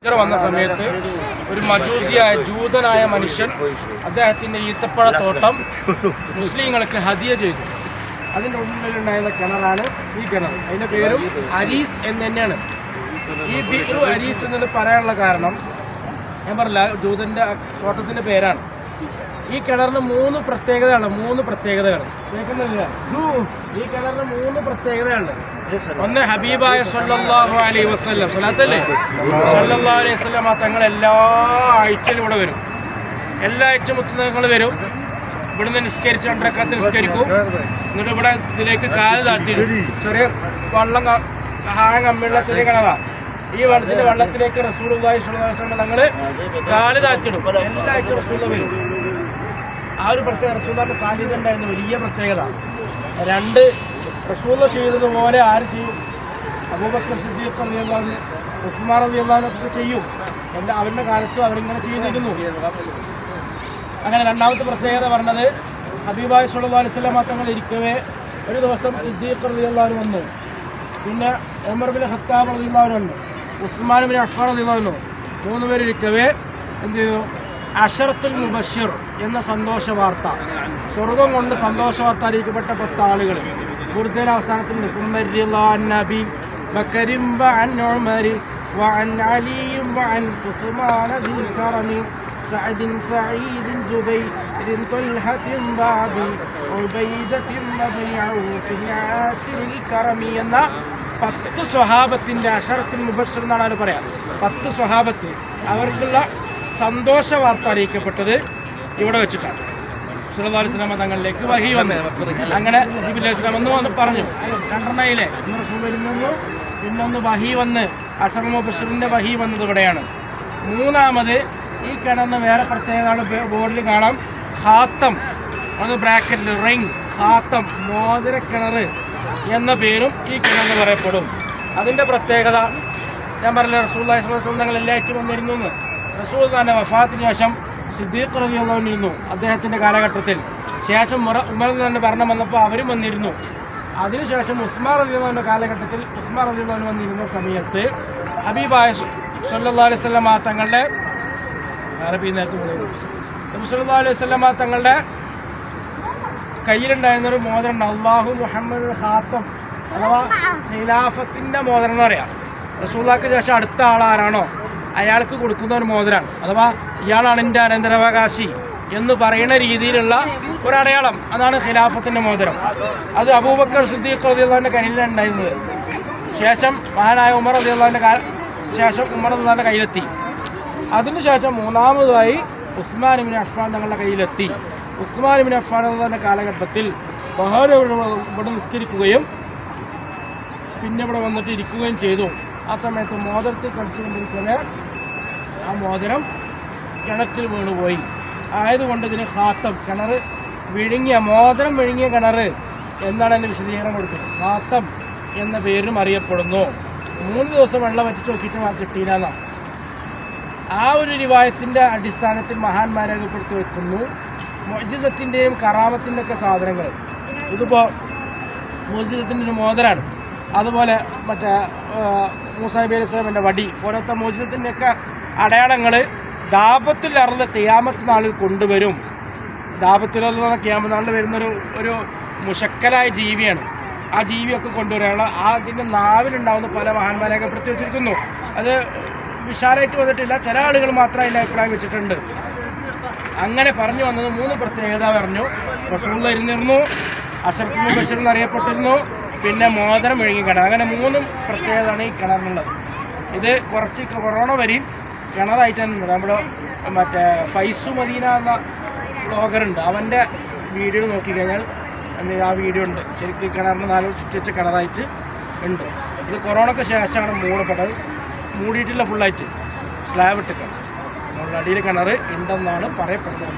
വന്ന സമയത്ത് ഒരു മജൂസിയായ ജൂതനായ മനുഷ്യൻ അദ്ദേഹത്തിൻ്റെ ഈത്തപ്പഴത്തോട്ടം മുസ്ലിങ്ങൾക്ക് ഹദിയ ചെയ്തു. അതിൻ്റെ ഉള്ളിലുണ്ടായിരുന്ന കിണറാണ് ഈ കിണർ. അതിൻ്റെ പേരും അരീസ് എന്ന് തന്നെയാണ്. ഈ ബിറു അരീസ് എന്ന് പറയാനുള്ള കാരണം ഞാൻ പറഞ്ഞില്ല, ജൂതൻ്റെ തോട്ടത്തിൻ്റെ പേരാണ്. ഈ കിണറിന് മൂന്ന് പ്രത്യേകതകൾ. കേൾക്കുന്നില്ല? ഈ കിണറിന് മൂന്ന് പ്രത്യേകതയുണ്ട്. ഒന്ന്, ഹബീബായ സല്ലല്ലാഹു അലൈഹി വസല്ലം സ്വലാത്തല്ലേ, സല്ലല്ലാഹു അലൈഹി വസല്ലം തങ്ങൾ എല്ലാ ആഴ്ചയിലും ഇവിടെ വരും. എല്ലാ ആഴ്ച മുത്തുങ്ങൾ വരും. ഇവിടുന്ന് നിസ്കരിച്ച് 2 റക്അത്ത് നിസ്കരിക്കും. എന്നിട്ട് ഇവിടെ ഇതിലേക്ക് കാല് താഴ്ത്തിയിടും. ചെറിയ വെള്ളം സഹായം കമ്മിയുള്ള ചെറിയ കിണറാണ്. ഈ വെള്ളത്തിലേക്ക് റസൂലുള്ളാഹി സ്വല്ലല്ലാഹു അലൈഹി വസല്ലം തങ്ങൾ കാല് താഴ്ത്തിയിടും. എല്ലാ ആഴ്ച റസൂലുള്ള വരും. ആ ഒരു പ്രത്യേക റസൂലുള്ളാഹിന്റെ സാന്നിധ്യം ഉണ്ടായിരുന്ന വലിയ പ്രത്യേകത. 2, റസൂലുള്ള ചെയ്തതുപോലെ ആര് ചെയ്യും? അബൂബക്കർ സിദ്ദീഖ് റളിയല്ലാഹു അൻഹു, ഉസ്മാൻ റളിയല്ലാഹു അൻഹു ഒക്കെ ചെയ്യും. അവരുടെ കാലത്തും അവരിങ്ങനെ ചെയ്തിരുന്നു. അങ്ങനെ രണ്ടാമത്തെ പ്രത്യേകത പറഞ്ഞത്, ഹബീബായ സല്ലല്ലാഹു അലൈഹി വസല്ലം തങ്ങൾ ഇരിക്കവേ ഒരു ദിവസം സിദ്ദീഖ് റളിയല്ലാഹു അൻഹു വന്നു. പിന്നെ ഉമർ ബിൻ ഖത്താബ് റളിയല്ലാഹു അൻഹു വന്നു. ഉസ്മാൻ ബിൻ അഫ്ഫാൻ റളിയല്ലാഹു അൻഹു 3 പേരിരിക്കവേ എന്ത് ചെയ്തു? അശറത്തുൽ മുബശ്ശിർ എന്ന സന്തോഷ വാർത്ത, സ്വർഗം കൊണ്ട് സന്തോഷ വാർത്ത അറിയിക്കപ്പെട്ട 10 ആളുകൾ കൂടുതൽ അവസാനത്തിൽ നബി ബക്കരിം വഅൻ ഉമർ വഅൻ അലി വഅൻ ഉസ്മാൻ ദിൽ കറമി സഅദിൻ സഈദിൻ ജുബൈർ തൽഹത്തിൻ ബാബി ഉബൈദത്തിൻ നബിഉ ആശിരിൽ കറമി എന്ന 10 സ്വഹാബത്തിൻ്റെ അശറത്തുൽ മുബശ്ശിർ എന്നാണ് അവർ പറയാം. 10 സ്വഹാബത്ത് അവർക്കുള്ള സന്തോഷ വാർത്ത അറിയിക്കപ്പെട്ടത് ഇവിടെ വെച്ചിട്ടാണ്. സല്ലല്ലാഹു അലൈഹി വസല്ലം തങ്ങളിലേക്ക് വഹി വന്ന്, അങ്ങനെ ജിബ്രീൽ അലൈഹി സ്വലാം ഒന്ന് പറഞ്ഞു. 2 ഒന്ന് റസൂൽ വരുന്നു, പിന്നൊന്ന് വഹി വന്ന് അശറത്തുൽ മുബശ്ശിറിൻ്റെ വഹി വന്നത് ഇവിടെയാണ്. 3ാമത് ഈ കിണറിന് വേറെ പ്രത്യേകതയാണ്. ബോർഡിൽ കാണാം ഖാത്തം, അത് ബ്രാക്കറ്റിൽ റിംഗ്, ഖാത്തം മോതിര കിണർ എന്ന പേരും ഈ കിണറിന് പറയപ്പെടും. അതിൻ്റെ പ്രത്യേകത ഞാൻ പറഞ്ഞില്ല, റസൂലുള്ളാഹി സ്വല്ലല്ലാഹു അലൈഹി വസല്ലം തങ്ങൾ എല്ലാ ആഴ്ചയും വന്നിരുന്നു. റസൂൽ തന്നെ വഫാത്തിന് ശേഷം സിദ്ദീഖ് റളിയല്ലാഹു അൻഹു ഇരുന്നു അദ്ദേഹത്തിൻ്റെ കാലഘട്ടത്തിൽ. ശേഷം ഉമർ തന്നെ ഭരണം വന്നപ്പോൾ അവരും വന്നിരുന്നു. അതിനുശേഷം ഉസ്മാൻ റളിയല്ലാഹു അൻഹുവിൻ്റെ കാലഘട്ടത്തിൽ ഉസ്മാൻ റളിയല്ലാഹു അൻഹു വന്നിരുന്ന സമയത്ത് ഹബീബായ സല്ലല്ലാഹു അലൈഹി വസല്ലം തങ്ങളുടെ സല്ലല്ലാഹു അലൈഹി വസല്ലം തങ്ങളുടെ കയ്യിലുണ്ടായിരുന്നൊരു മോതിരം, അല്ലാഹു മുഹമ്മദ് ഖാത്തം അഥവാ ഖിലാഫത്തിൻ്റെ മോതിരം എന്ന് പറയാം. റസൂലുള്ളാഹിക്ക് ശേഷം അടുത്ത ആളാരാണോ അയാൾക്ക് കൊടുക്കുന്ന ഒരു മോതിരാണ്. അഥവാ ഇയാളാണ് എൻ്റെ അനന്തരാവകാശി എന്ന് പറയുന്ന രീതിയിലുള്ള ഒരടയാളം. അതാണ് ഖിലാഫത്തിൻ്റെ മോതിരം. അത് അബൂബക്കർ സിദ്ദീഖ് റളിയല്ലാഹുവിൻ്റെ കയ്യിലുണ്ടായിരുന്നത്. ശേഷം മഹാനായ ഉമർ റളിയല്ലാഹുവിൻ്റെ ശേഷം ഉമർ റളിയല്ലാഹുവിൻ്റെ കയ്യിലെത്തി. അതിനുശേഷം 3ാമതായി ഉസ്മാൻ ഇബ്നു അഫ്ഫാൻ തങ്ങളുടെ കയ്യിലെത്തി. ഉസ്മാൻ ഇബ്നു അഫ്ഫാൻ റളിയല്ലാഹുവിൻ്റെ കാലഘട്ടത്തിൽ ഇവിടെ നിസ്കരിക്കുകയും പിന്നെ ഇവിടെ വന്നിട്ട് ഇരിക്കുകയും ചെയ്തു. ആ സമയത്ത് മോതിരത്തിൽ കളിച്ചുകൊണ്ടിരിക്കുന്ന ആ മോതിരം കിണറ്റിൽ വീണുപോയി. ആയതുകൊണ്ട് ഇതിന് ഖാത്തം, കിണർ വിഴുങ്ങിയ, മോതിരം വിഴുങ്ങിയ കിണർ എന്നാണ് എൻ്റെ വിശദീകരണം കൊടുത്തത്. ഖാത്തം എന്ന പേരും അറിയപ്പെടുന്നു. 3 ദിവസം വെള്ളം വറ്റിച്ച് നോക്കിയിട്ട് കിട്ടിയില്ല. ആ ഒരു റിവായത്തിൻ്റെ അടിസ്ഥാനത്തിൽ മഹാന്മാരെ രേഖപ്പെടുത്തി വെക്കുന്നു മുഅ്ജിസത്തിൻ്റെയും കറാമത്തിൻ്റെ ഒക്കെ സാധനങ്ങൾ. ഇതിപ്പോൾ മുഅ്ജിസത്തിൻ്റെ ഒരു മോതിരാണ്. അതുപോലെ മറ്റേ മൂസാ നബി അലൈഹി സ്വലാമിൻ്റെ വടി പോലത്തെ മോചിതത്തിൻ്റെയൊക്കെ അടയാളങ്ങൾ ദാബത്തുൽ അർള് ഖിയാമത്ത് നാളിൽ കൊണ്ടുവരും. ദാബത്തുൽ അർള് എന്ന് ഖിയാമത്ത് നാളിൽ വരുന്നൊരു മുശക്കലായ ജീവിയാണ്. ആ ജീവിയൊക്കെ കൊണ്ടുവരാനുള്ള അതിൻ്റെ നാവിലുണ്ടാവുന്ന പല മഹാന്മാരെ രേഖപ്പെടുത്തി വെച്ചിരിക്കുന്നു. അത് വിശാലമായിട്ട് വന്നിട്ടില്ല, ചില ആളുകൾ മാത്രം അതിൻ്റെ അഭിപ്രായം വെച്ചിട്ടുണ്ട്. അങ്ങനെ പറഞ്ഞു വന്നത് 3 പ്രത്യേകത പറഞ്ഞു. റസൂലുള്ളാഹി ഇരുന്നിരുന്നു, അശറത്തുൽ മുബശ്ശിർ എന്നറിയപ്പെട്ടിരുന്നു, പിന്നെ മോതിരം വിഴുങ്ങി കിണർ. അങ്ങനെ 3 പ്രത്യേകതയാണ് ഈ കിണറിനുള്ളത്. ഇത് കുറച്ച് കൊറോണ വരെയും കിണറായിട്ടാണ്. നമ്മുടെ മറ്റേ ഫൈസു മദീന എന്ന ബ്ലോഗറുണ്ട്, അവൻ്റെ വീഡിയോ നോക്കിക്കഴിഞ്ഞാൽ ആ വീഡിയോ ഉണ്ട്. എനിക്ക് കിണറിന് 4 ചുറ്റിച്ച കിണറായിട്ട് ഉണ്ട്. ഇത് കൊറോണയ്ക്ക് ശേഷമാണ് മൂടപ്പെട്ടത്. മൂടിയിട്ടില്ല, ഫുള്ളായിട്ട് സ്ലാബ് ഇട്ടിട്ടാണ്. അടിയിൽ കിണർ ഉണ്ടെന്നാണ് പറയപ്പെടുന്നത്.